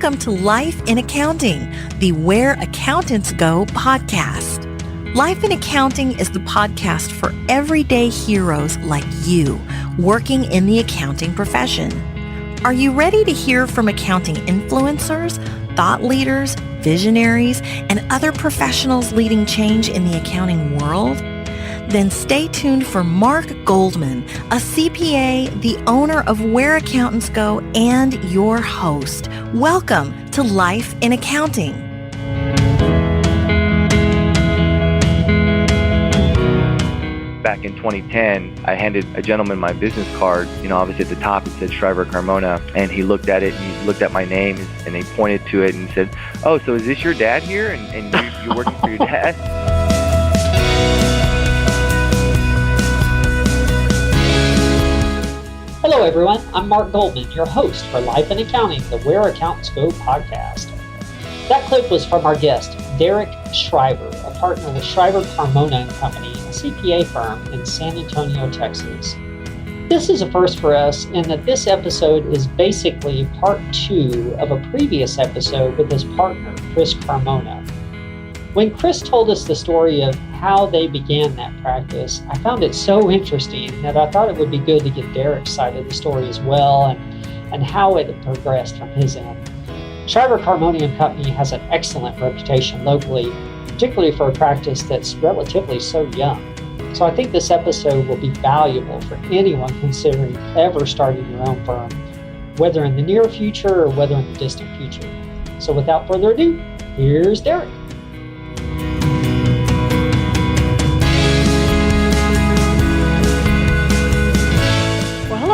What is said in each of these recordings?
Welcome to Life in Accounting, the Where Accountants Go podcast. Life in Accounting is the podcast for everyday heroes like you working in the accounting profession. Are you ready to hear from accounting influencers, thought leaders, visionaries, and other professionals leading change in the accounting world? Then stay tuned for Mark Goldman, a CPA, the owner of Where Accountants Go, and your host. Welcome to Life in Accounting. Back in 2010, I handed a gentleman my business card. Obviously at the top it said Schriver Carmona, and he looked at it and he looked at my name and he pointed to it and said, "Oh, so is this your dad here? And you're working for your dad?" Hello, everyone. I'm Mark Goldman, your host for Life in Accounting, the Where Accountants Go podcast. That clip was from our guest, Derek Schriver, a partner with Schriver Carmona & Company, a CPA firm in San Antonio, Texas. This is a first for us in that this episode is basically part 2 of a previous episode with his partner, Chris Carmona. When Chris told us the story of how they began that practice, I found it so interesting that I thought it would be good to get Derek's side of the story as well and how it had progressed from his end. Schriver Carmona & Company has an excellent reputation locally, particularly for a practice that's relatively so young. So I think this episode will be valuable for anyone considering ever starting your own firm, whether in the near future or whether in the distant future. So without further ado, here's Derek.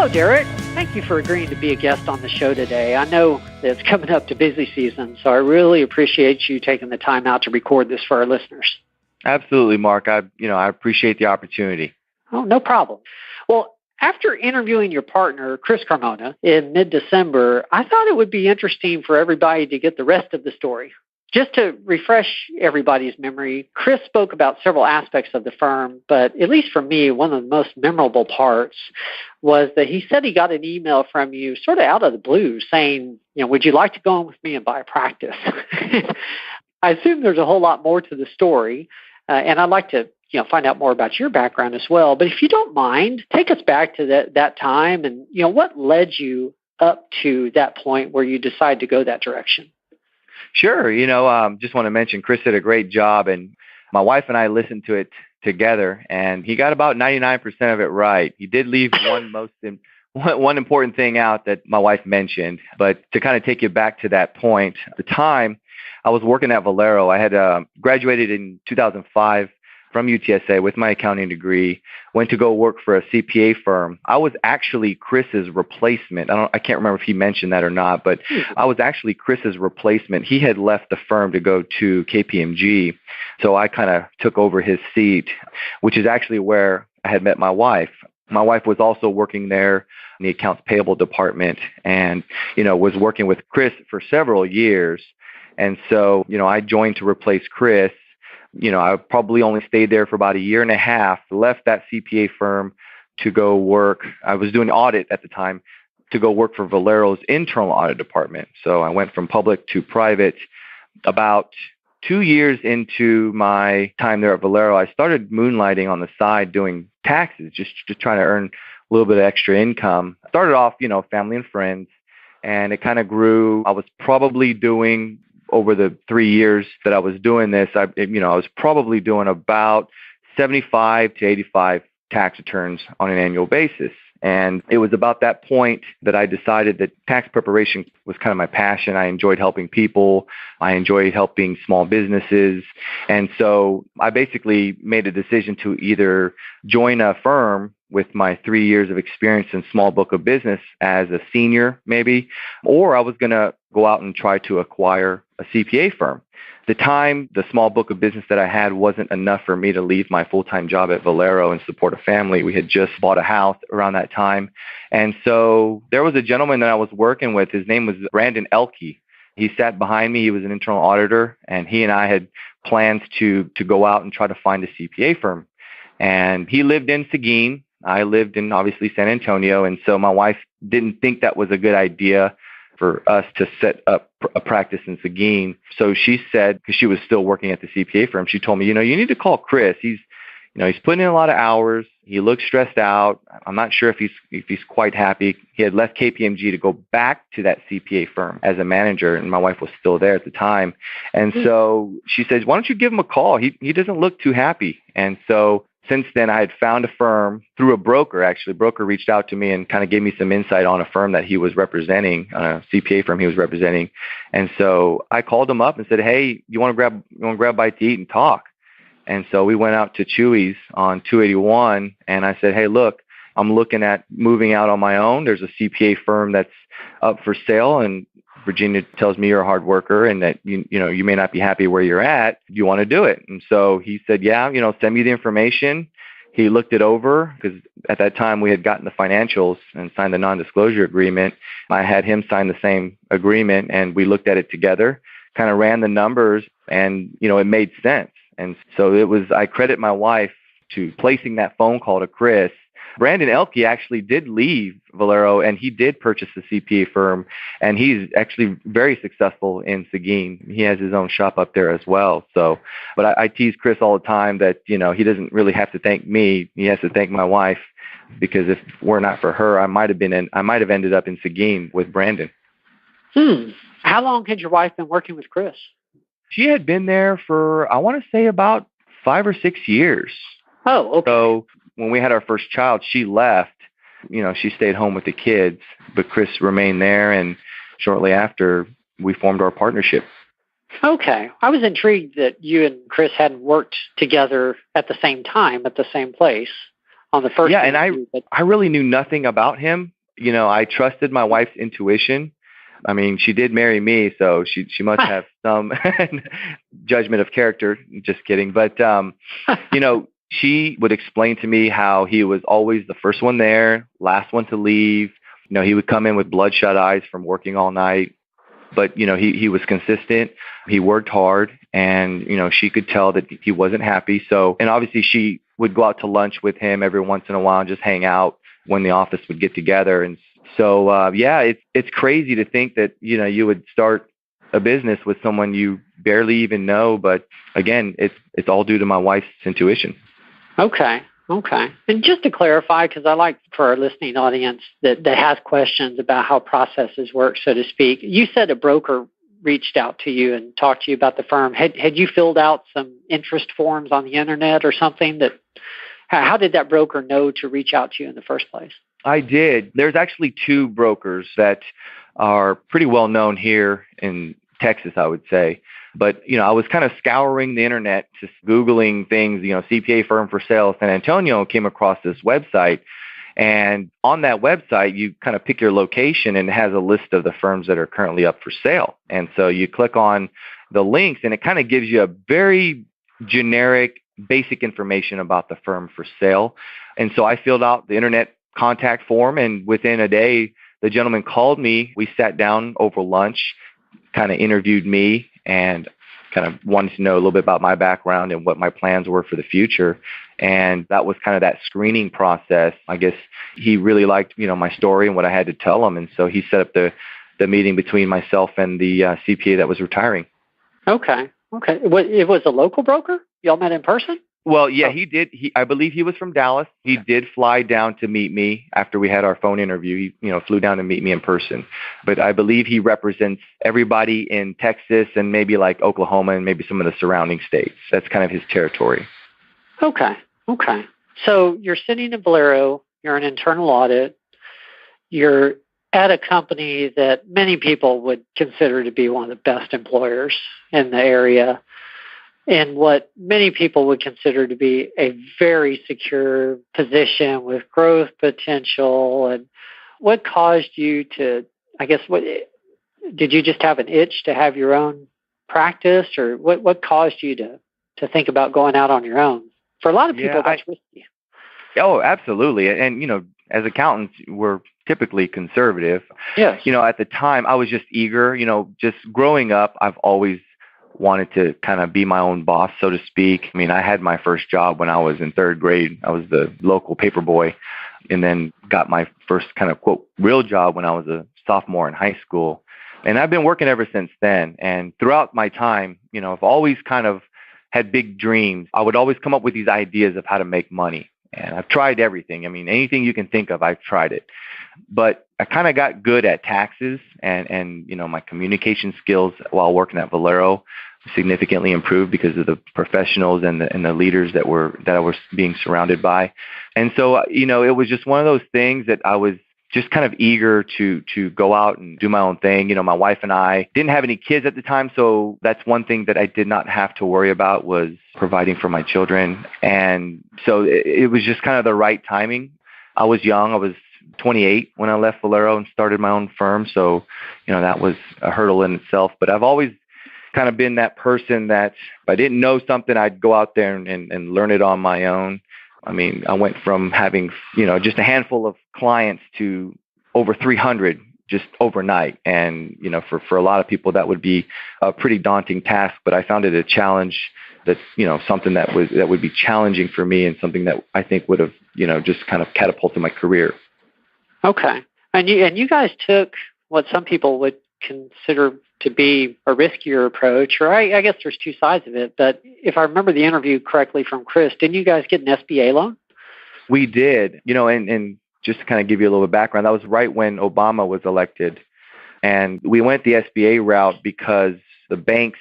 Hello, Derek. Thank you for agreeing to be a guest on the show today. I know that it's coming up to busy season, so I really appreciate you taking the time out to record this for our listeners. Absolutely, Mark. I appreciate the opportunity. Oh, no problem. Well, after interviewing your partner, Chris Carmona, in mid-December, I thought it would be interesting for everybody to get the rest of the story. Just to refresh everybody's memory, Chris spoke about several aspects of the firm, but at least for me, one of the most memorable parts was that he said he got an email from you sort of out of the blue saying, would you like to go in with me and buy a practice? I assume there's a whole lot more to the story, and I'd like to find out more about your background as well. But if you don't mind, take us back to that time and what led you up to that point where you decided to go that direction. Sure. Just want to mention Chris did a great job, and my wife and I listened to it together, and he got about 99% of it right. He did leave one important thing out that my wife mentioned, but to kind of take you back to that point, at the time I was working at Valero. I had graduated in 2005 from UTSA with my accounting degree, went to go work for a CPA firm. I was actually Chris's replacement. I can't remember if he mentioned that or not, but I was actually Chris's replacement. He had left the firm to go to KPMG, so I kind of took over his seat, which is actually where I had met my wife. My wife was also working there in the accounts payable department and, was working with Chris for several years. And so, I joined to replace Chris. I probably only stayed there for about a year and a half, left that CPA firm to go work. I was doing audit at the time to go work for Valero's internal audit department. So I went from public to private. About 2 years into my time there at Valero, I started moonlighting on the side doing taxes, just trying to earn a little bit of extra income. I started off, family and friends, and it kind of grew. I was probably doing over the 3 years that I was doing this, I was probably doing about 75 to 85 tax returns on an annual basis. And it was about that point that I decided that tax preparation was kind of my passion. I enjoyed helping people. I enjoyed helping small businesses. And so I basically made a decision to either join a firm with my 3 years of experience in small book of business as a senior, maybe, or I was going to go out and try to acquire a CPA firm. At the time, the small book of business that I had wasn't enough for me to leave my full-time job at Valero and support a family. We had just bought a house around that time. And so there was a gentleman that I was working with. His name was Brandon Elkey. He sat behind me. He was an internal auditor, and he and I had plans to go out and try to find a CPA firm. And he lived in Seguin. I lived in, obviously, San Antonio. And so my wife didn't think that was a good idea for us to set up a practice in Seguin. So she said, because she was still working at the CPA firm, she told me, you need to call Chris. He's putting in a lot of hours. He looks stressed out. I'm not sure if he's quite happy. He had left KPMG to go back to that CPA firm as a manager, and my wife was still there at the time. And so she says, why don't you give him a call? He doesn't look too happy. And so since then, I had found a firm through a broker, actually. A broker reached out to me and kind of gave me some insight on a firm that he was representing, a CPA firm he was representing. And so I called him up and said, hey, you want to grab a bite to eat and talk? And so we went out to Chewy's on 281, and I said, hey, look, I'm looking at moving out on my own. There's a CPA firm that's up for sale, and Virginia tells me you're a hard worker and that you may not be happy where you're at. Do you want to do it? And so he said, yeah, send me the information. He looked it over because at that time we had gotten the financials and signed the non-disclosure agreement. I had him sign the same agreement, and we looked at it together, kind of ran the numbers, and it made sense. And so I credit my wife to placing that phone call to Chris. Brandon Elke actually did leave Valero, and he did purchase the CPA firm, and he's actually very successful in Seguin. He has his own shop up there as well. So, but I tease Chris all the time that, he doesn't really have to thank me. He has to thank my wife, because if it were not for her, I might have ended up in Seguin with Brandon. How long had your wife been working with Chris? She had been there for, I want to say, about 5 or 6 years. Oh, okay. So when we had our first child, she left. She stayed home with the kids, but Chris remained there. And shortly after, we formed our partnership. Okay. I was intrigued that you and Chris hadn't worked together at the same time, at the same place on the first. Yeah, and I really knew nothing about him. I trusted my wife's intuition. I mean, she did marry me, so she must have some judgment of character. Just kidding. But, she would explain to me how he was always the first one there, last one to leave. He would come in with bloodshot eyes from working all night. But, he was consistent. He worked hard, and, she could tell that he wasn't happy. So, and obviously she would go out to lunch with him every once in a while and just hang out when the office would get together. And so, it's crazy to think that, you would start a business with someone you barely even know. But again, it's all due to my wife's intuition. Okay. And just to clarify, because I like for our listening audience that has questions about how processes work, so to speak, you said a broker reached out to you and talked to you about the firm. Had you filled out some interest forms on the internet or something? How did that broker know to reach out to you in the first place? I did. There's actually 2 brokers that are pretty well known here in Texas, I would say. But, I was kind of scouring the internet, just Googling things, CPA firm for sale San Antonio, came across this website. And on that website, you kind of pick your location, and it has a list of the firms that are currently up for sale. And so you click on the links, and it kind of gives you a very generic, basic information about the firm for sale. And so I filled out the internet contact form, and within a day, the gentleman called me. We sat down over lunch, kind of interviewed me, and kind of wanted to know a little bit about my background and what my plans were for the future. And that was kind of that screening process. I guess he really liked, my story and what I had to tell him. And so he set up the meeting between myself and the CPA that was retiring. Okay. It was a local broker? Y'all met in person? Well, yeah, he did. I believe he was from Dallas. He did fly down to meet me after we had our phone interview. He, flew down to meet me in person. But I believe he represents everybody in Texas and maybe like Oklahoma and maybe some of the surrounding states. That's kind of his territory. Okay. So you're sitting in Valero. You're an internal audit. You're at a company that many people would consider to be one of the best employers in the area, and what many people would consider to be a very secure position with growth potential. And what caused you to, did you just have an itch to have your own practice, or what caused you to think about going out on your own? For a lot of people, that's risky. Oh, absolutely. And, as accountants, we're typically conservative. Yes. At the time, I was just eager, just growing up, I've always wanted to kind of be my own boss, so to speak. I mean, I had my first job when I was in 3rd grade. I was the local paper boy, and then got my first kind of, quote, real job when I was a sophomore in high school. And I've been working ever since then. And throughout my time, I've always kind of had big dreams. I would always come up with these ideas of how to make money. And I've tried everything. I mean, anything you can think of, I've tried it. But I kind of got good at taxes and my communication skills while working at Valero significantly improved because of the professionals and the leaders that I was being surrounded by. And so, it was just one of those things that I was just kind of eager to go out and do my own thing. My wife and I didn't have any kids at the time, so that's one thing that I did not have to worry about was providing for my children. And so it was just kind of the right timing. I was young. I was 28 when I left Valero and started my own firm. So, that was a hurdle in itself. But I've always kind of been that person that if I didn't know something, I'd go out there and learn it on my own. I mean, I went from having, just a handful of clients to over 300 just overnight. And, for a lot of people, that would be a pretty daunting task. But I found it a challenge that's, something that would be challenging for me and something that I think would have, just kind of catapulted my career. Okay. And you guys took what some people would consider to be a riskier approach, or I guess there's two sides of it. But if I remember the interview correctly from Chris, didn't you guys get an SBA loan? We did, and just to kind of give you a little bit of background, that was right when Obama was elected. And we went the SBA route because the banks,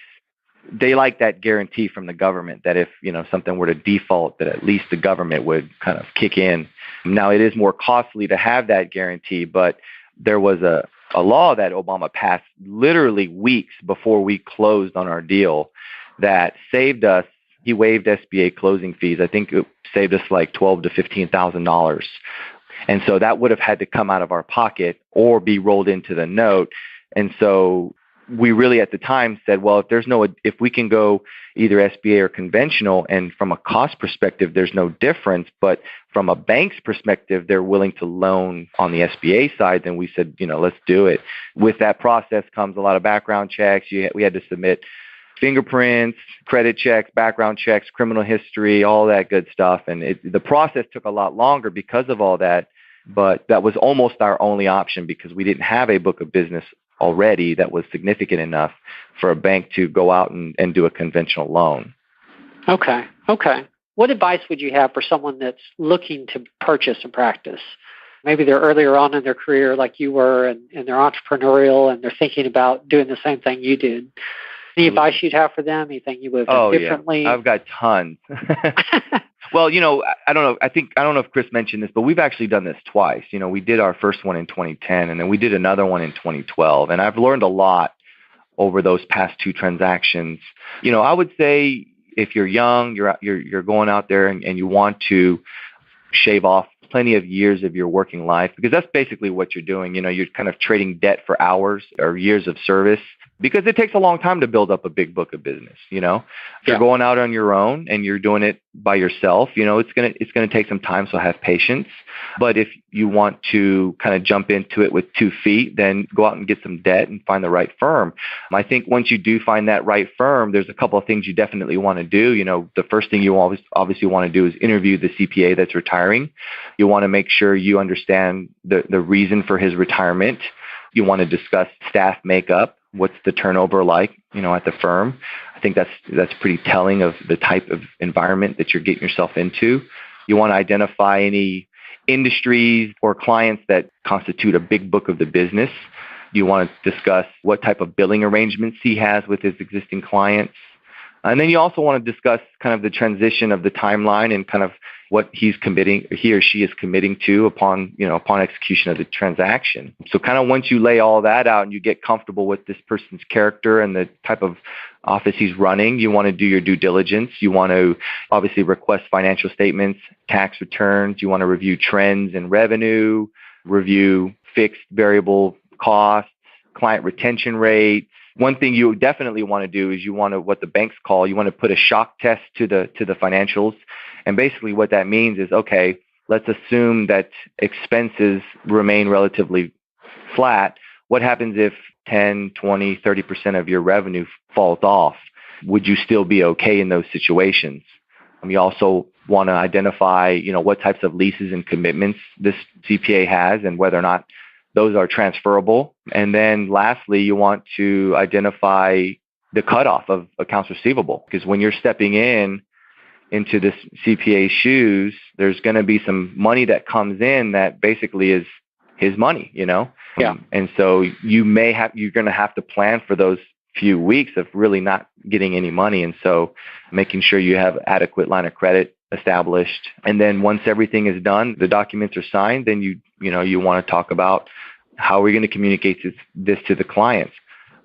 they like that guarantee from the government that if, something were to default, that at least the government would kind of kick in. Now, it is more costly to have that guarantee, but there was a law that Obama passed literally weeks before we closed on our deal that saved us. He waived SBA closing fees. I think it saved us like $12,000 to $15,000. And so that would have had to come out of our pocket or be rolled into the note. And so we really at the time said, well, if we can go either SBA or conventional, and from a cost perspective, there's no difference, but from a bank's perspective, they're willing to loan on the SBA side, then we said, let's do it. With that process comes a lot of background checks. We had to submit fingerprints, credit checks, background checks, criminal history, all that good stuff. And the process took a lot longer because of all that, but that was almost our only option because we didn't have a book of business already that was significant enough for a bank to go out and do a conventional loan. Okay. What advice would you have for someone that's looking to purchase a practice? Maybe they're earlier on in their career like you were and they're entrepreneurial and they're thinking about doing the same thing you did. Any advice you'd have for them? Anything you would have done differently? Yeah. I've got tons. Well, I don't know. I don't know if Chris mentioned this, but we've actually done this twice. We did our first one in 2010, and then we did another one in 2012. And I've learned a lot over those past two transactions. I would say if you're young, you're going out there and you want to shave off plenty of years of your working life, because that's basically what you're doing. You're kind of trading debt for hours or years of service, because it takes a long time to build up a big book of business. If you're going out on your own and you're doing it by yourself, it's going to take some time. So have patience. But if you want to kind of jump into it with 2 feet, then go out and get some debt and find the right firm. I think once you do find that right firm, there's a couple of things you definitely want to do. The first thing you obviously want to do is interview the CPA that's retiring. You want to make sure you understand the reason for his retirement. You want to discuss staff makeup. What's the turnover like, at the firm? I think that's pretty telling of the type of environment that you're getting yourself into. You want to identify any industries or clients that constitute a big book of the business. You want to discuss what type of billing arrangements he has with his existing clients. And then you also want to discuss kind of the transition of the timeline and kind of what he or she is committing to upon execution of the transaction. So kind of once you lay all that out and you get comfortable with this person's character and the type of office he's running, you want to do your due diligence. You want to obviously request financial statements, tax returns. You want to review trends in revenue, review fixed variable costs, client retention rates. One thing you definitely want to do is you want to, what the banks call, you want to put a shock test to the financials. And basically what that means is, okay, let's assume that expenses remain relatively flat. What happens if 10, 20, 30% of your revenue falls off? Would you still be okay in those situations? You also want to identify, what types of leases and commitments this CPA has and whether or not those are transferable. And then lastly, you want to identify the cutoff of accounts receivable, because when you're stepping into this CPA's shoes, there's going to be some money that comes in that basically is his money, Yeah. And so you're going to have to plan for those few weeks of really not getting any money. And so making sure you have adequate line of credit established. And then once everything is done, the documents are signed, then you want to talk about how we're going to communicate this to the clients.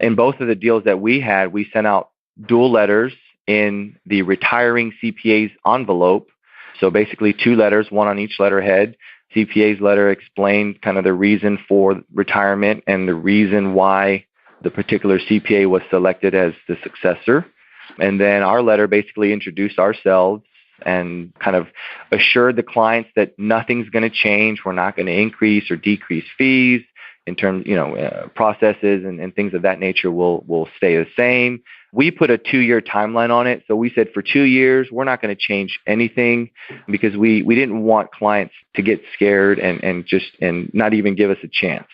In both of the deals that we had, we sent out dual letters in the retiring CPA's envelope. So basically 2 letters, one on each letterhead. CPA's letter explained kind of the reason for retirement and the reason why the particular CPA was selected as the successor. And then our letter basically introduced ourselves and kind of assured the clients that nothing's going to change. We're not going to increase or decrease fees in terms, processes and things of that nature will stay the same. We put a 2-year timeline on it. So we said for 2 years, we're not going to change anything, because we didn't want clients to get scared and not even give us a chance.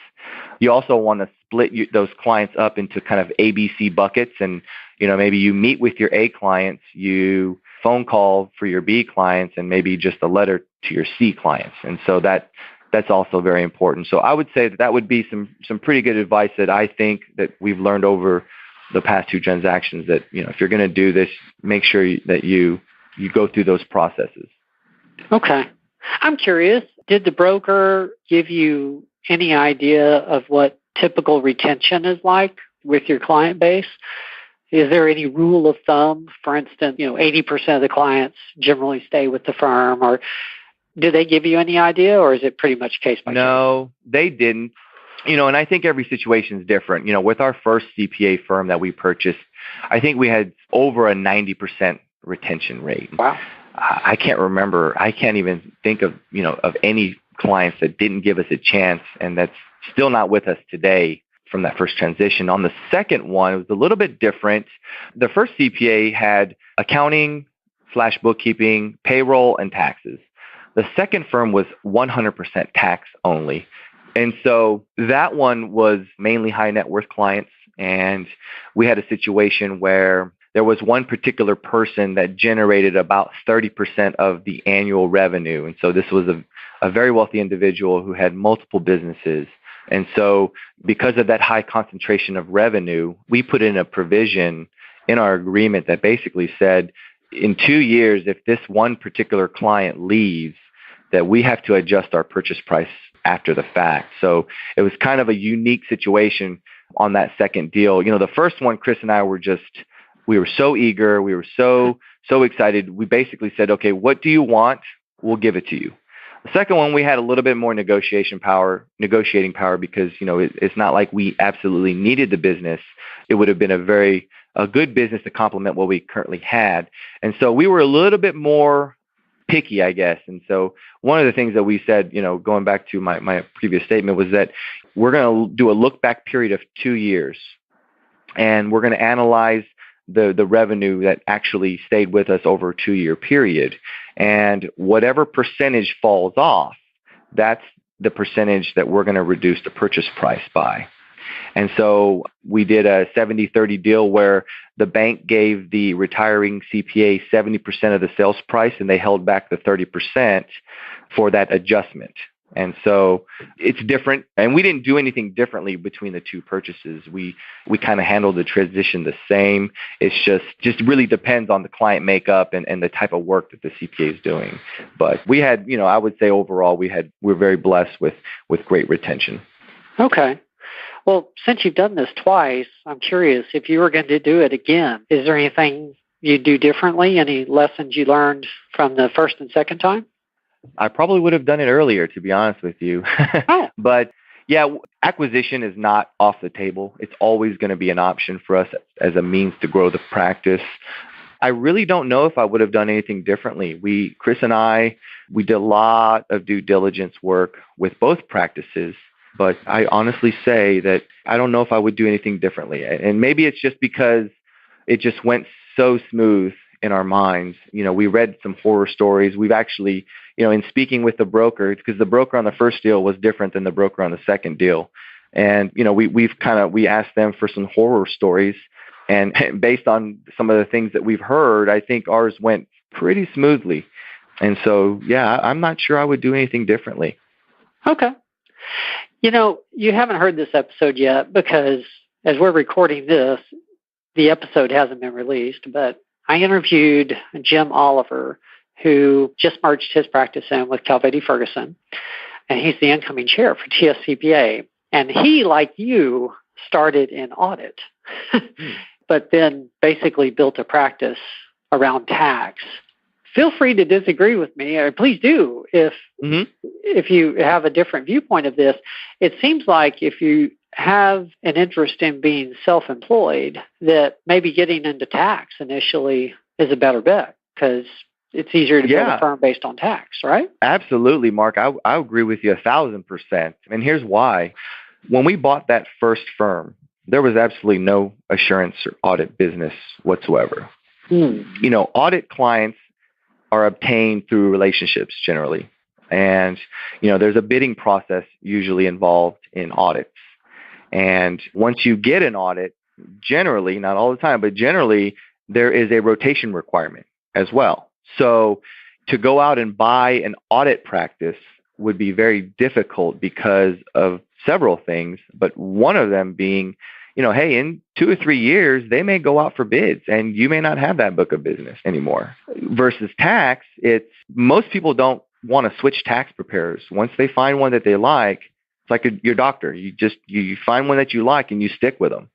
You also want to split those clients up into kind of ABC buckets. And, maybe you meet with your A clients, you phone call for your B clients, and maybe just a letter to your C clients. And so that's also very important. So I would say that would be some pretty good advice that I think that we've learned over the past 2 transactions, that, if you're going to do this, make sure that you go through those processes. Okay. I'm curious, did the broker give you any idea of what typical retention is like with your client base? Is there any rule of thumb? For instance, 80% of the clients generally stay with the firm, or do they give you any idea, or is it pretty much case by case? No, they didn't. And I think every situation is different. With our first CPA firm that we purchased, I think we had over a 90% retention rate. Wow. I can't even think of any clients that didn't give us a chance, and that's still not with us today from that first transition. On the second one, it was a little bit different. The first CPA had accounting / bookkeeping, payroll, and taxes. The second firm was 100% tax only. And so that one was mainly high net worth clients. And we had a situation where there was one particular person that generated about 30% of the annual revenue. And so this was a very wealthy individual who had multiple businesses. And so because of that high concentration of revenue, we put in a provision in our agreement that basically said, in 2 years, if this one particular client leaves, that we have to adjust our purchase price after the fact. So it was kind of a unique situation on that second deal. The first one, Chris and I we were so eager. We were so excited. We basically said, okay, what do you want? We'll give it to you. The second one, we had a little bit more negotiating power because, it's not like we absolutely needed the business. It would have been a good business to complement what we currently had. And so we were a little bit more picky, I guess. And so one of the things that we said, going back to my previous statement, was that we're going to do a look back period of 2 years, and we're going to analyze the revenue that actually stayed with us over a 2-year period. And whatever percentage falls off, that's the percentage that we're going to reduce the purchase price by. And so we did a 70-30 deal where the bank gave the retiring CPA 70% of the sales price, and they held back the 30% for that adjustment. And so it's different. And we didn't do anything differently between the 2 purchases. We kind of handled the transition the same. It's just really depends on the client makeup and the type of work that the CPA is doing. But we had, I would say overall, we're very blessed with great retention. Okay. Well, since you've done this twice, I'm curious, if you were going to do it again, is there anything you'd do differently? Any lessons you learned from the first and second time? I probably would have done it earlier, to be honest with you. Oh. But yeah, acquisition is not off the table. It's always going to be an option for us as a means to grow the practice. I really don't know if I would have done anything differently. Chris and I, we did a lot of due diligence work with both practices, but I honestly say that I don't know if I would do anything differently. And maybe it's just because it just went so smooth in our minds. We read some horror stories. We've actually, in speaking with the broker, because the broker on the first deal was different than the broker on the second deal. And, we asked them for some horror stories. And based on some of the things that we've heard, I think ours went pretty smoothly. And so, yeah, I'm not sure I would do anything differently. Okay. You haven't heard this episode yet because as we're recording this, the episode hasn't been released, but I interviewed Jim Oliver, who just merged his practice in with Calvady Ferguson, and he's the incoming chair for TSCPA. And he, like you, started in audit, but then basically built a practice around tax. Feel free to disagree with me, or please do if you have a different viewpoint of this. It seems like if you have an interest in being self-employed, that maybe getting into tax initially is a better bet because it's easier to build a firm based on tax, right? Absolutely, Mark. I agree with you 1,000%. And here's why. When we bought that first firm, there was absolutely no assurance or audit business whatsoever. Audit clients are obtained through relationships generally. And, there's a bidding process usually involved in audits. And once you get an audit, generally, not all the time, but generally, there is a rotation requirement as well. So to go out and buy an audit practice would be very difficult because of several things, but one of them being, hey, in 2 or 3 years, they may go out for bids and you may not have that book of business anymore. Versus tax, most people don't want to switch tax preparers. Once they find one that they like, it's like your doctor. You find one that you like and you stick with them.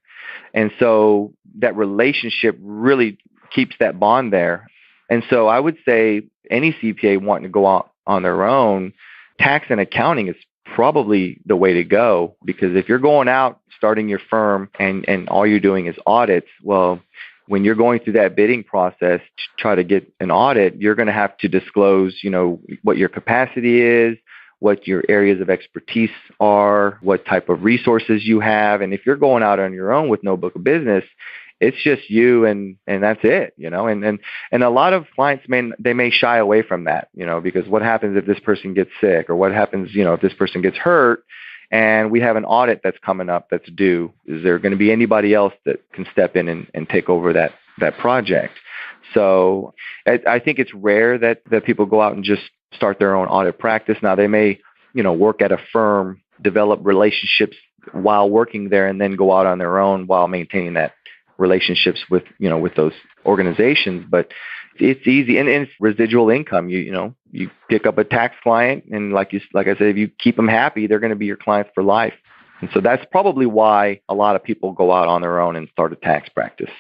And so that relationship really keeps that bond there. And so I would say any CPA wanting to go out on their own, tax and accounting is probably the way to go, because if you're going out, starting your firm and all you're doing is audits, well, when you're going through that bidding process to try to get an audit, you're going to have to disclose, what your capacity is, what your areas of expertise are, what type of resources you have. And if you're going out on your own with no book of business, it's just you and that's it, and a lot of clients may shy away from that, because what happens if this person gets sick, or what happens, if this person gets hurt and we have an audit that's coming up that's due? Is there going to be anybody else that can step in and take over that project? So I think it's rare that people go out and just start their own audit practice. Now they may, work at a firm, develop relationships while working there, and then go out on their own while maintaining that relationships with those organizations. But it's easy, and it's residual income. You pick up a tax client, and like I said, if you keep them happy, they're going to be your clients for life. And so that's probably why a lot of people go out on their own and start a tax practice.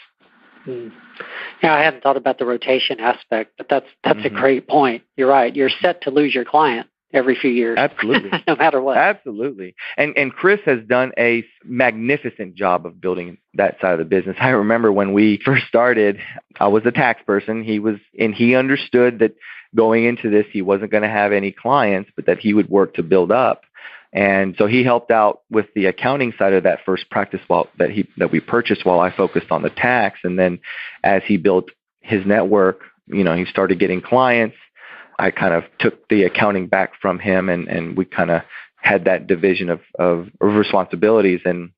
Yeah, I hadn't thought about the rotation aspect, but that's a great point. You're right. You're set to lose your client every few years. Absolutely. No matter what. Absolutely. And Chris has done a magnificent job of building that side of the business. I remember when we first started, I was a tax person. He understood that going into this, he wasn't going to have any clients, but that he would work to build up. And so he helped out with the accounting side of that first practice that we purchased, while I focused on the tax. And then as he built his network, he started getting clients. I kind of took the accounting back from him, and we kind of had that division of responsibilities. And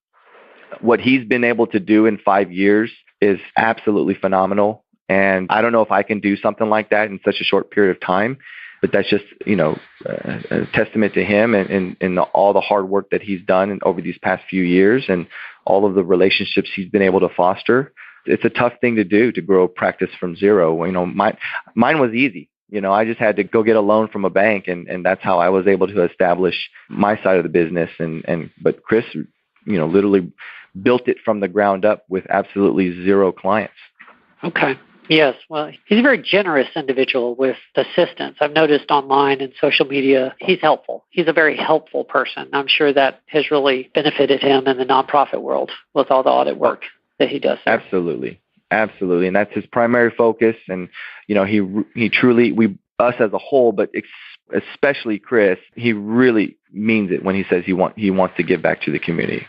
what he's been able to do in 5 years is absolutely phenomenal. And I don't know if I can do something like that in such a short period of time, but that's just, a testament to him and all the hard work that he's done over these past few years, and all of the relationships he's been able to foster. It's a tough thing to do, to grow a practice from zero. Mine was easy. I just had to go get a loan from a bank, and that's how I was able to establish my side of the business. But Chris, literally built it from the ground up with absolutely zero clients. Okay. Yes. Well, he's a very generous individual with assistance. I've noticed online and social media, he's helpful. He's a very helpful person. I'm sure that has really benefited him in the nonprofit world with all the audit work that he does there. Absolutely. Absolutely. And that's his primary focus. And, he truly, us as a whole, but especially Chris, he really means it when he says he wants to give back to the community.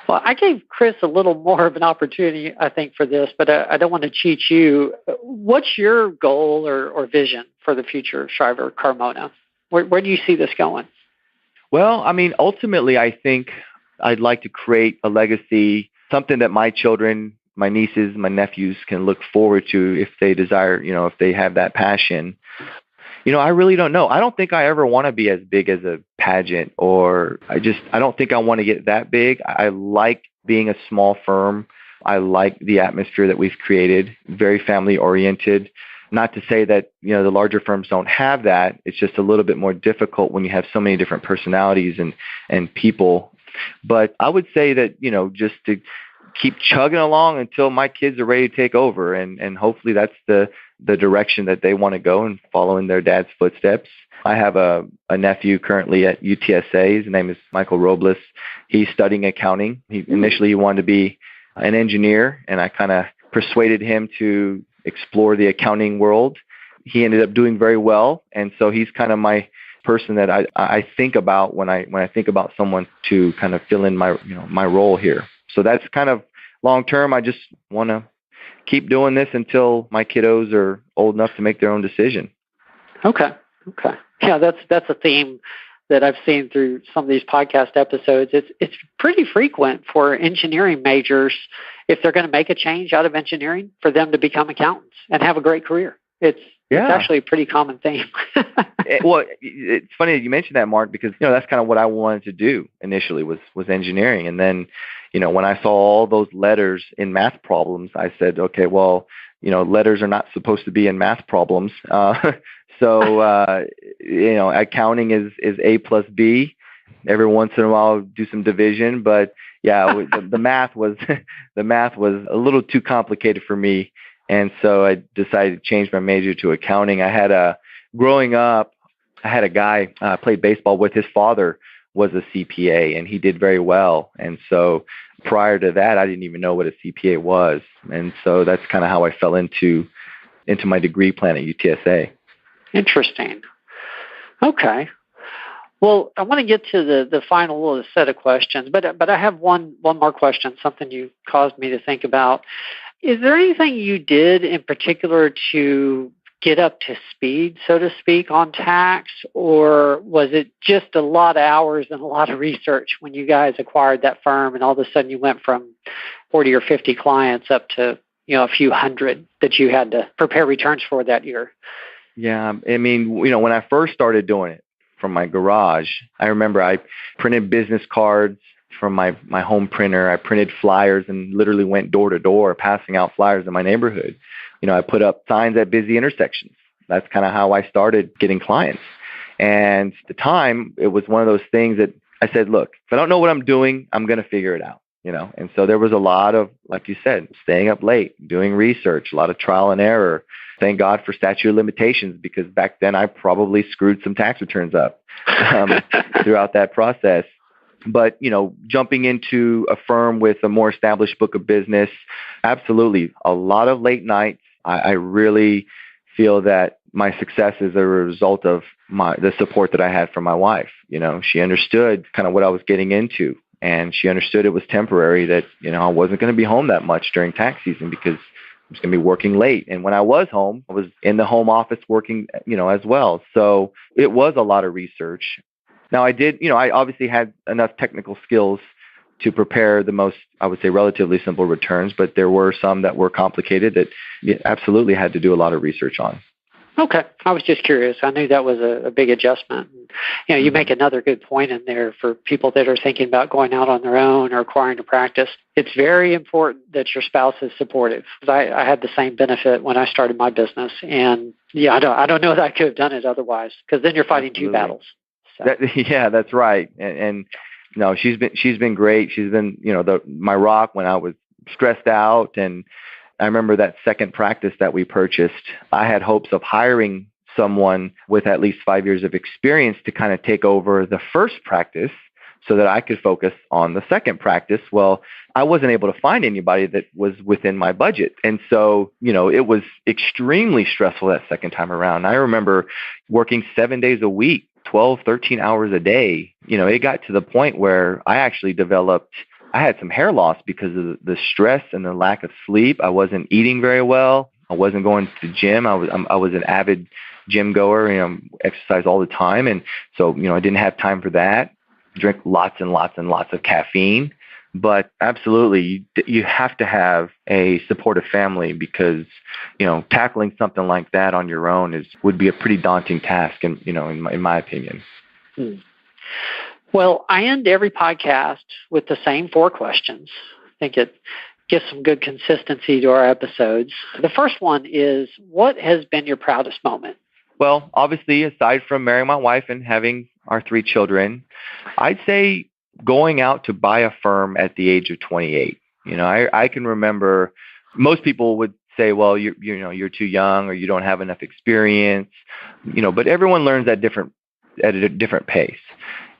Well, I gave Chris a little more of an opportunity, I think, for this, but I don't want to cheat you. What's your goal or vision for the future of Schriver Carmona? Where do you see this going? Well, I mean, ultimately, I think I'd like to create a legacy, something that my children, my nieces, my nephews can look forward to if they desire, if they have that passion. I really don't know. I don't think I ever want to be as big as a pageant, or I don't think I want to get that big. I like being a small firm. I like the atmosphere that we've created, very family oriented. Not to say that, the larger firms don't have that. It's just a little bit more difficult when you have so many different personalities and people. But I would say that, just to keep chugging along until my kids are ready to take over. And hopefully that's the direction that they want to go and follow in their dad's footsteps. I have a nephew currently at UTSA. His name is Michael Robles. He's studying accounting. Initially he wanted to be an engineer, and I kind of persuaded him to explore the accounting world. He ended up doing very well. And so he's kind of my person that I think about when I think about someone to kind of fill in my role here. So that's kind of long term. I just want to keep doing this until my kiddos are old enough to make their own decision. Okay. Yeah, that's a theme that I've seen through some of these podcast episodes. It's pretty frequent for engineering majors, if they're going to make a change out of engineering, for them to become accountants and have a great career. It's actually a pretty common theme. Well, it's funny that you mentioned that, Mark, because that's kind of what I wanted to do initially was engineering. And then, when I saw all those letters in math problems, I said, okay, well, letters are not supposed to be in math problems. So accounting is A plus B. Every once in a while, do some division, but yeah, the math was a little too complicated for me. And so I decided to change my major to accounting. Growing up, I had a guy I played baseball with. His father was a CPA, and he did very well. And so prior to that, I didn't even know what a CPA was. And so that's kind of how I fell into my degree plan at UTSA. Interesting. Okay. Well, I want to get to the final little set of questions, but I have one more question, something you caused me to think about. Is there anything you did in particular to get up to speed, so to speak, on tax, or was it just a lot of hours and a lot of research when you guys acquired that firm and all of a sudden you went from 40 or 50 clients up to, a few hundred that you had to prepare returns for that year? Yeah, I mean, when I first started doing it from my garage, I remember I printed business cards from my home printer. I printed flyers and literally went door to door passing out flyers in my neighborhood. I put up signs at busy intersections. That's kind of how I started getting clients. And at the time, it was one of those things that I said, look, if I don't know what I'm doing, I'm going to figure it out. And so there was a lot of, like you said, staying up late, doing research, a lot of trial and error. Thank God for statute of limitations, because back then I probably screwed some tax returns up throughout that process. But, jumping into a firm with a more established book of business, absolutely. A lot of late nights. I really feel that my success is a result of the support that I had from my wife. She understood kind of what I was getting into, and she understood it was temporary, that, I wasn't going to be home that much during tax season because I was going to be working late. And when I was home, I was in the home office working, as well. So it was a lot of research. Now I did, I obviously had enough technical skills to prepare the most, I would say, relatively simple returns, but there were some that were complicated that you absolutely had to do a lot of research on. Okay. I was just curious. I knew that was a big adjustment. You make another good point in there for people that are thinking about going out on their own or acquiring a practice. It's very important that your spouse is supportive. I had the same benefit when I started my business. And yeah, I don't know that I could have done it otherwise, because then you're fighting two battles. So. That's right. And no, she's been great. She's been, my rock when I was stressed out. And I remember that second practice that we purchased, I had hopes of hiring someone with at least 5 years of experience to kind of take over the first practice so that I could focus on the second practice. Well, I wasn't able to find anybody that was within my budget. And so, it was extremely stressful that second time around. I remember working 7 days a week, 12, 13 hours a day. It got to the point where I actually developed I had some hair loss because of the stress and the lack of sleep. I wasn't eating very well. I wasn't going to the gym. I was an avid gym goer, exercise all the time. And so, I didn't have time for that. Drink lots and lots and lots of caffeine. But absolutely, you have to have a supportive family because, tackling something like that on your own would be a pretty daunting task, in my opinion. Hmm. Well, I end every podcast with the same 4 questions. I think it gives some good consistency to our episodes. The first one is, what has been your proudest moment? Well, obviously, aside from marrying my wife and having our 3 children, I'd say going out to buy a firm at the age of 28. I can remember most people would say, well, you're too young or you don't have enough experience, but everyone learns at a different pace.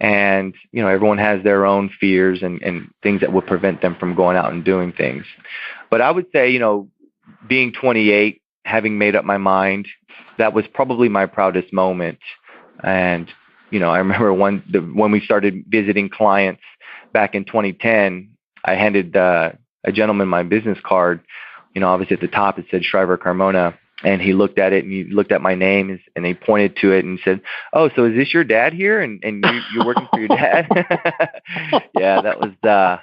And, everyone has their own fears and things that would prevent them from going out and doing things. But I would say, being 28, having made up my mind, that was probably my proudest moment. And, I remember when we started visiting clients back in 2010, I handed a gentleman my business card. Obviously at the top it said Schriver Carmona, and he looked at it and he looked at my name and he pointed to it and said, "Oh, so is this your dad here? And you're working for your dad?" Yeah, that was a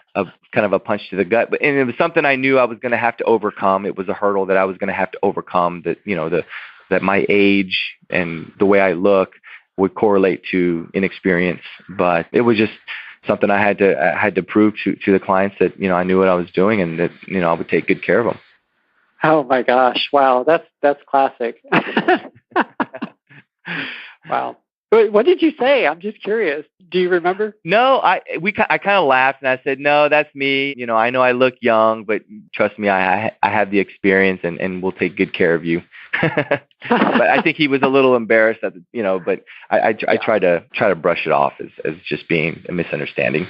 kind of a punch to the gut, but it was something I knew I was going to have to overcome. It was a hurdle that I was going to have to overcome. That my age and the way I look would correlate to inexperience, but it was just something I had to prove to the clients that I knew what I was doing and that I would take good care of them. Oh my gosh! Wow, that's classic. Wow. What did you say? I'm just curious. Do you remember? No, I kind of laughed and I said, "No, that's me. I know I look young, but trust me, I have the experience and we'll take good care of you." But I think he was a little embarrassed but I try to brush it off as just being a misunderstanding.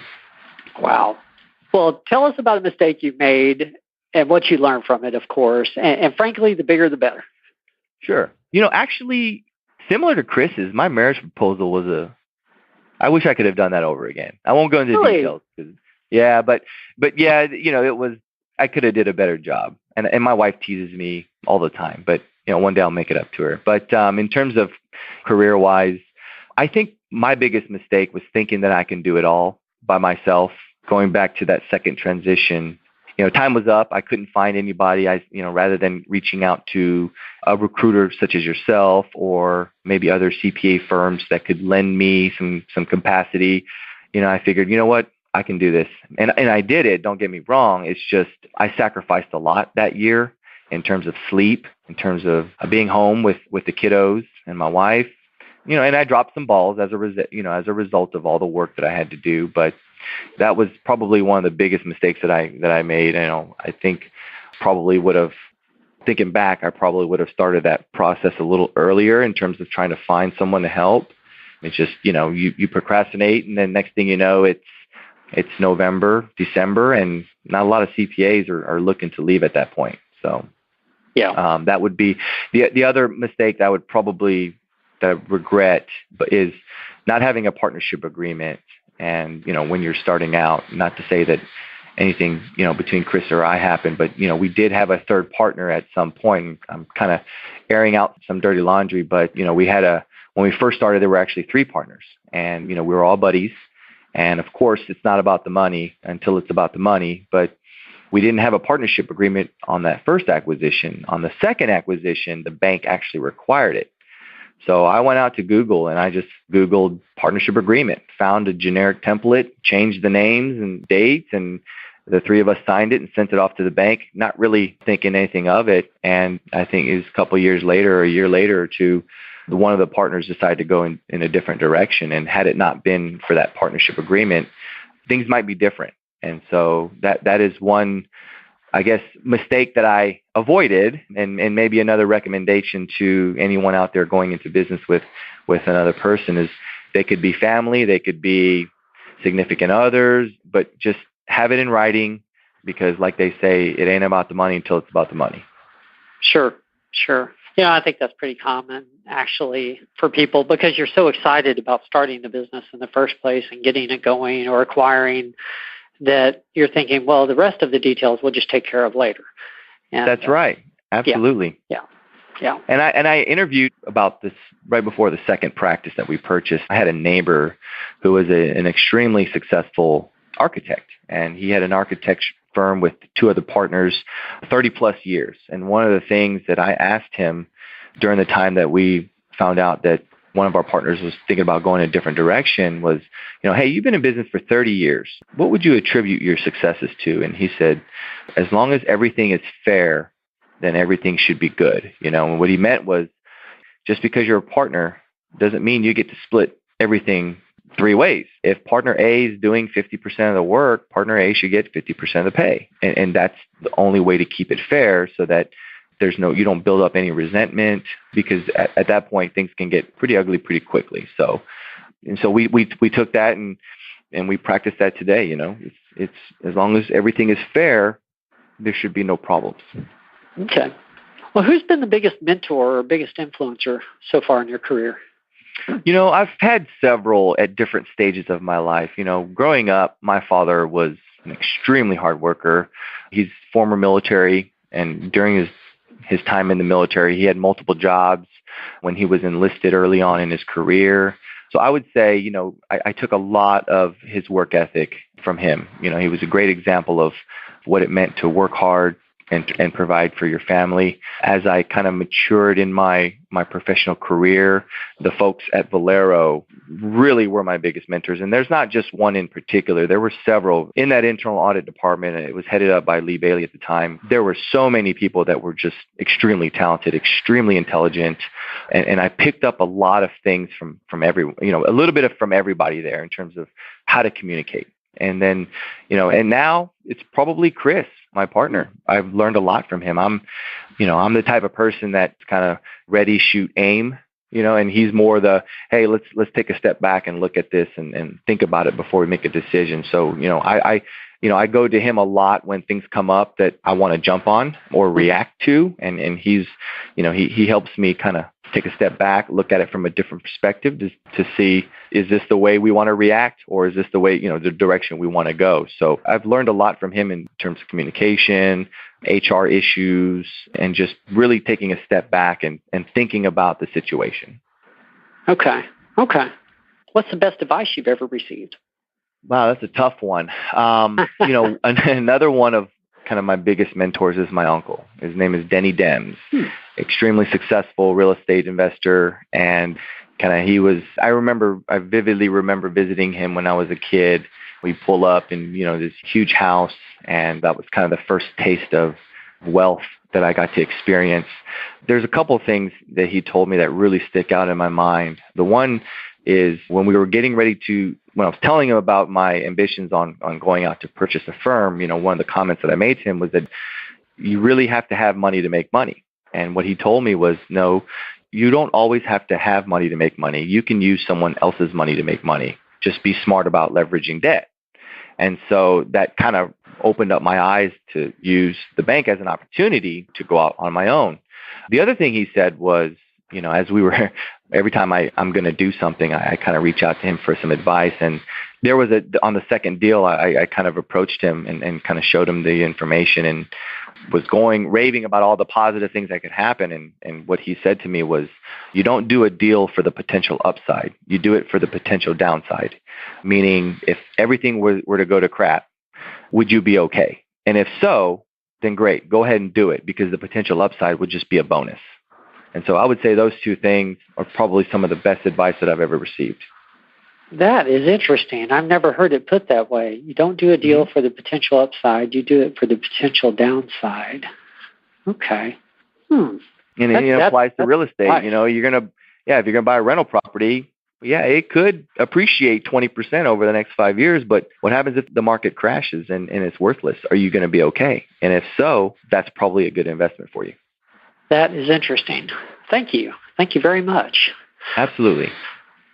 Wow. Well, tell us about a mistake you made and what you learned from it, of course. And frankly, the bigger the better. Sure. Actually, similar to Chris's, my marriage proposal I wish I could have done that over again. I won't go into details. But it was, I could have did a better job. And my wife teases me all the time, but one day I'll make it up to her. But in terms of career-wise, I think my biggest mistake was thinking that I can do it all by myself. Going back to that second transition, time was up. I couldn't find anybody. Rather than reaching out to a recruiter such as yourself or maybe other CPA firms that could lend me some capacity, I figured, what, I can do this. And I did it. Don't get me wrong. It's just I sacrificed a lot that year in terms of sleep, in terms of being home with the kiddos and my wife, and I dropped some balls as a result of all the work that I had to do. But that was probably one of the biggest mistakes that I made. I think thinking back, I probably would have started that process a little earlier in terms of trying to find someone to help. It's just, you procrastinate, and then next thing you know, it's November, December, and not a lot of CPAs are looking to leave at that point. So yeah, that would be the other mistake that I would probably regret, but is not having a partnership agreement. And, when you're starting out, not to say that anything, between Chris or I happened, but, we did have a third partner at some point. I'm kind of airing out some dirty laundry, but, when we first started, there were actually 3 partners, and, we were all buddies. And of course, it's not about the money until it's about the money, but we didn't have a partnership agreement on that first acquisition. On the second acquisition, the bank actually required it. So I went out to Google and I just Googled partnership agreement, found a generic template, changed the names and dates, and the 3 of us signed it and sent it off to the bank, not really thinking anything of it. And I think it was a couple of years later, or a year later or two, one of the partners decided to go in a different direction. And had it not been for that partnership agreement, things might be different. And so that is one, I guess, mistake that I avoided, and maybe another recommendation to anyone out there going into business with another person is they could be family, they could be significant others, but just have it in writing, because like they say, it ain't about the money until it's about the money. Sure. Yeah, I think that's pretty common actually for people, because you're so excited about starting the business in the first place and getting it going or acquiring that you're thinking, well, the rest of the details we'll just take care of later. And, That's right. Absolutely. Yeah. And I interviewed about this right before the second practice that we purchased. I had a neighbor who was an extremely successful architect, and he had an architect firm with two other partners, 30 plus years. And one of the things that I asked him during the time that we found out that one of our partners was thinking about going a different direction was, hey, you've been in business for 30 years. What would you attribute your successes to? And he said, as long as everything is fair, then everything should be good. And what he meant was, just because you're a partner doesn't mean you get to split everything three ways. If partner A is doing 50% of the work, partner A should get 50% of the pay. And that's the only way to keep it fair, so that you don't build up any resentment, because at that point things can get pretty ugly pretty quickly. So we took that and we practice that today. It's as long as everything is fair, there should be no problems. Okay. Well, who's been the biggest mentor or biggest influencer so far in your career? I've had several at different stages of my life. Growing up, my father was an extremely hard worker. He's former military, and during his time in the military, he had multiple jobs when he was enlisted early on in his career. So I would say, I took a lot of his work ethic from him. He was a great example of what it meant to work hard and provide for your family. As I kind of matured in my professional career, the folks at Valero really were my biggest mentors. And there's not just one in particular. There were several in that internal audit department. And it was headed up by Lee Bailey at the time. There were so many people that were just extremely talented, extremely intelligent. And I picked up a lot of things from everyone, a little bit from everybody there in terms of how to communicate. And then, and now it's probably Chris, my partner. I've learned a lot from him. I'm the type of person that's kind of ready, shoot, aim, and he's more the, hey, let's take a step back and look at this and think about it before we make a decision. So, I go to him a lot when things come up that I want to jump on or react to. And he's, he helps me kind of take a step back, look at it from a different perspective to see, is this the way we want to react, or is this the way, the direction we want to go? So I've learned a lot from him in terms of communication, HR issues, and just really taking a step back and thinking about the situation. Okay. What's the best advice you've ever received? Wow, that's a tough one. Another one of kind of my biggest mentors is my uncle. His name is Denny Dems, extremely successful real estate investor. And I vividly remember visiting him when I was a kid. We pull up in, this huge house, and that was kind of the first taste of wealth that I got to experience. There's a couple of things that he told me that really stick out in my mind. The one is when we were getting ready when I was telling him about my ambitions on going out to purchase a firm, one of the comments that I made to him was that you really have to have money to make money. And what he told me was, no, you don't always have to have money to make money. You can use someone else's money to make money. Just be smart about leveraging debt. And so that kind of opened up my eyes to use the bank as an opportunity to go out on my own. The other thing he said was, every time I'm going to do something, I kind of reach out to him for some advice. And there was on the second deal, I kind of approached him and kind of showed him the information and was raving about all the positive things that could happen. And what he said to me was, you don't do a deal for the potential upside. You do it for the potential downside. Meaning, if everything were to go to crap, would you be okay? And if so, then great, go ahead and do it, because the potential upside would just be a bonus. And so I would say those two things are probably some of the best advice that I've ever received. That is interesting. I've never heard it put that way. You don't do a deal for the potential upside. You do it for the potential downside. Okay. And it applies to real estate. Nice. If you're going to buy a rental property, it could appreciate 20% over the next 5 years. But what happens if the market crashes and it's worthless? Are you going to be okay? And if so, that's probably a good investment for you. That is interesting. Thank you. Thank you very much. Absolutely.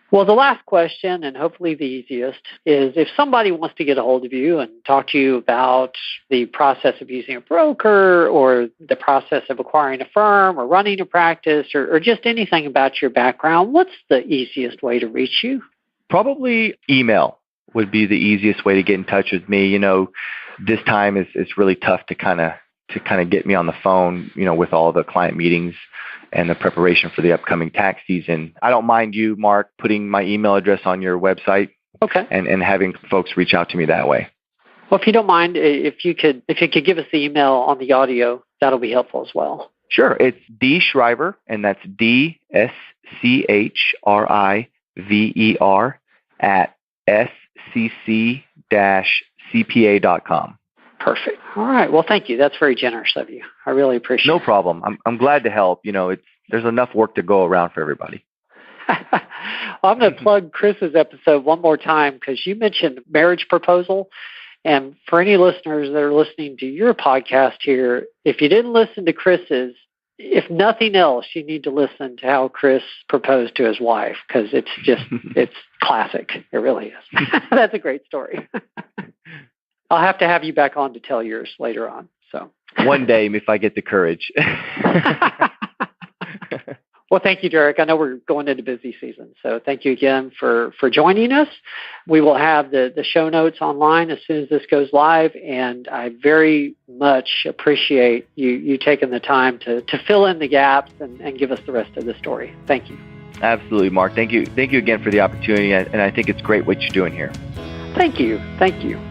Well, the last question, and hopefully the easiest, is if somebody wants to get a hold of you and talk to you about the process of using a broker or the process of acquiring a firm or running a practice or just anything about your background, what's the easiest way to reach you? Probably email. would be the easiest way to get in touch with me. This time is really tough to kind of get me on the phone, with all the client meetings and the preparation for the upcoming tax season. I don't mind you, Mark, putting my email address on your website. Okay. And having folks reach out to me that way. Well, if you don't mind, if you could give us the email on the audio, that'll be helpful as well. Sure. It's D Schriver, and that's DSCHRIVER at scc-cpa.com. Perfect. All right. Well, thank you. That's very generous of you. I really appreciate it. No problem. I'm glad to help. There's enough work to go around for everybody. Well, I'm going to plug Chris's episode one more time because you mentioned marriage proposal. And for any listeners that are listening to your podcast here, if you didn't listen to Chris's, if nothing else, you need to listen to how Chris proposed to his wife because it's classic. It really is. That's a great story. I'll have to have you back on to tell yours later on. So one day, if I get the courage. Well, thank you, Derek. I know we're going into busy season, so thank you again for joining us. We will have the show notes online as soon as this goes live, and I very much appreciate you taking the time to fill in the gaps and give us the rest of the story. Thank you. Absolutely, Mark. Thank you again for the opportunity, and I think it's great what you're doing here. Thank you.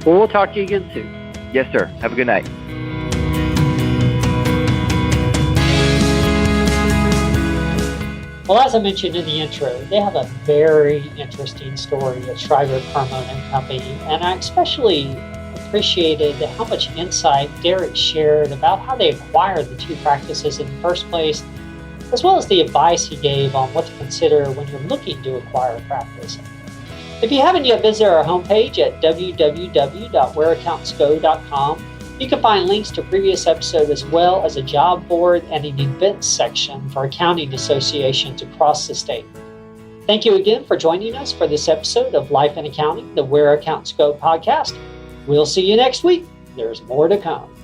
Well, we'll talk to you again soon. Yes, sir. Have a good night. Well, as I mentioned in the intro, they have a very interesting story at Schriver, Carmona and Company, and I especially appreciated how much insight Derek shared about how they acquired the two practices in the first place, as well as the advice he gave on what to consider when you're looking to acquire a practice. If you haven't yet visited our homepage at www.whereaccountantsgo.com, you can find links to previous episodes as well as a job board and an events section for accounting associations across the state. Thank you again for joining us for this episode of Life in Accounting, the Where Accountants Go podcast. We'll see you next week. There's more to come.